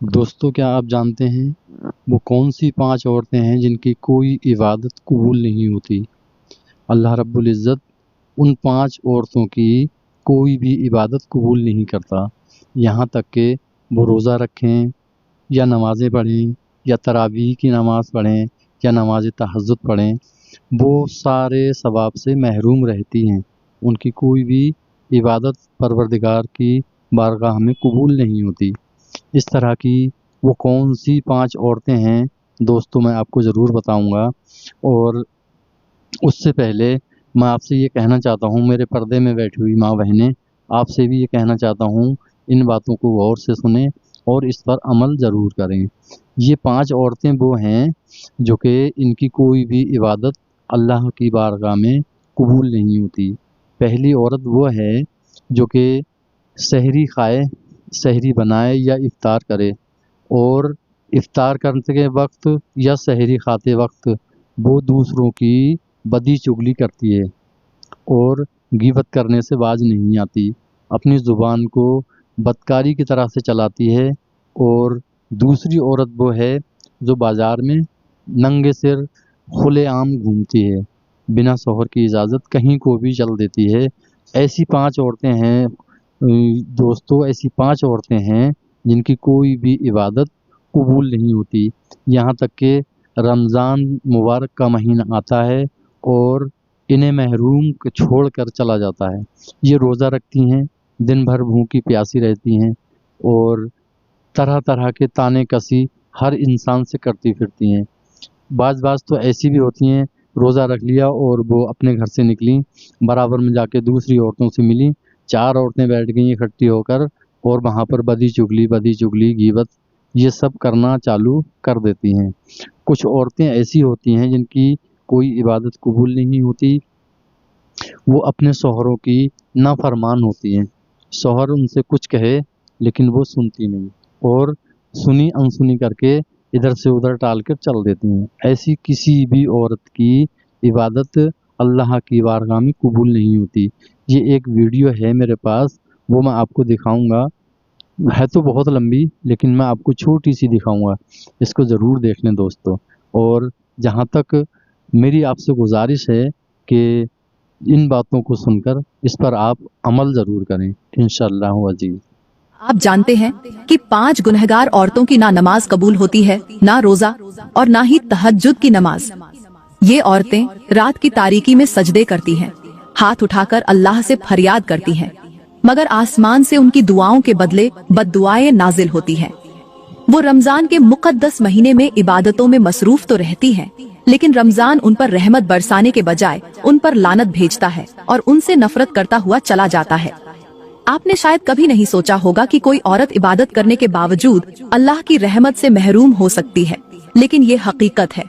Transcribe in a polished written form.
दोस्तों, क्या आप जानते हैं वो कौन सी 5 औरतें हैं जिनकी कोई इबादत कबूल नहीं होती? अल्लाह रब्बुल इज़्ज़त उन 5 औरतों की कोई भी इबादत कबूल नहीं करता। यहाँ तक कि वो रोज़ा रखें या नमाज़ें पढ़ें या तरावीह की नमाज़ पढ़ें या नमाज़ तहज्जुद पढ़ें, वो सारे सवाब से महरूम रहती हैं। उनकी कोई भी इबादत परवरदिगार की बारगाह में कबूल नहीं होती। इस तरह की वो कौन सी 5 औरतें हैं दोस्तों, मैं आपको ज़रूर बताऊंगा। और उससे पहले मैं आपसे ये कहना चाहता हूँ, मेरे पर्दे में बैठी हुई माँ बहनें, आपसे भी ये कहना चाहता हूँ, इन बातों को गौर से सुनें और इस पर अमल ज़रूर करें। ये 5 औरतें वो हैं जो कि इनकी कोई भी इबादत अल्लाह की बारगाह में कबूल नहीं होती। पहली औरत वो है जो कि सहरी खाए, सहरी बनाए या इफ्तार करे, और इफ्तार करते के वक्त या सहरी खाते वक्त वो दूसरों की बदी चुगली करती है और गीबत करने से बाज नहीं आती। अपनी ज़ुबान को बदकारी की तरह से चलाती है। और दूसरी औरत वो है जो बाज़ार में नंगे सिर खुलेआम घूमती है, बिना शौहर की इजाज़त कहीं को भी चल देती है। ऐसी 5 औरतें हैं दोस्तों, ऐसी 5 औरतें हैं जिनकी कोई भी इबादत कबूल नहीं होती। यहाँ तक कि रमज़ान मुबारक का महीना आता है और इन्हें महरूम छोड़ कर चला जाता है। ये रोज़ा रखती हैं, दिन भर भूखी प्यासी रहती हैं और तरह तरह के ताने कसी हर इंसान से करती फिरती हैं। बाज़ तो ऐसी भी होती हैं, रोज़ा रख लिया और वो अपने घर से निकली, बराबर में जाके दूसरी औरतों से मिली, 4 औरतें बैठ गई इकट्ठी होकर और वहाँ पर बदी चुगली गीबत ये सब करना चालू कर देती हैं। कुछ औरतें ऐसी होती हैं जिनकी कोई इबादत कबूल नहीं होती। वो अपने शौहरों की नाफरमान होती हैं। शौहर उनसे कुछ कहे लेकिन वो सुनती नहीं और सुनी अनसुनी करके इधर से उधर टाल कर चल देती हैं। ऐसी किसी भी औरत की इबादत अल्लाह की बारगाह में कबूल नहीं होती। ये एक वीडियो है मेरे पास, वो मैं आपको दिखाऊंगा। है तो बहुत लंबी लेकिन मैं आपको छोटी सी दिखाऊंगा, इसको ज़रूर देख लें दोस्तों। और जहाँ तक मेरी आपसे गुजारिश है कि इन बातों को सुनकर इस पर आप अमल ज़रूर करें, इंशाअल्लाह अज़ीज़। आप जानते हैं कि 5 गुनहगार औरतों की ना नमाज कबूल होती है, ना रोजा और ना ही तहज्जुद की नमाज। ये औरतें रात की तारीकी में सजदे करती हैं, हाथ उठाकर अल्लाह से फरियाद करती हैं, मगर आसमान से उनकी दुआओं के बदले बद्दुआएं नाजिल होती हैं। वो रमजान के मुकद्दस महीने में इबादतों में मसरूफ तो रहती हैं, लेकिन रमजान उन पर रहमत बरसाने के बजाय उन पर लानत भेजता है और उनसे नफरत करता हुआ चला जाता है। आपने शायद कभी नहीं सोचा होगा कि कोई औरत इबादत करने के बावजूद अल्लाह की रहमत से महरूम हो सकती है, लेकिन ये हकीकत है।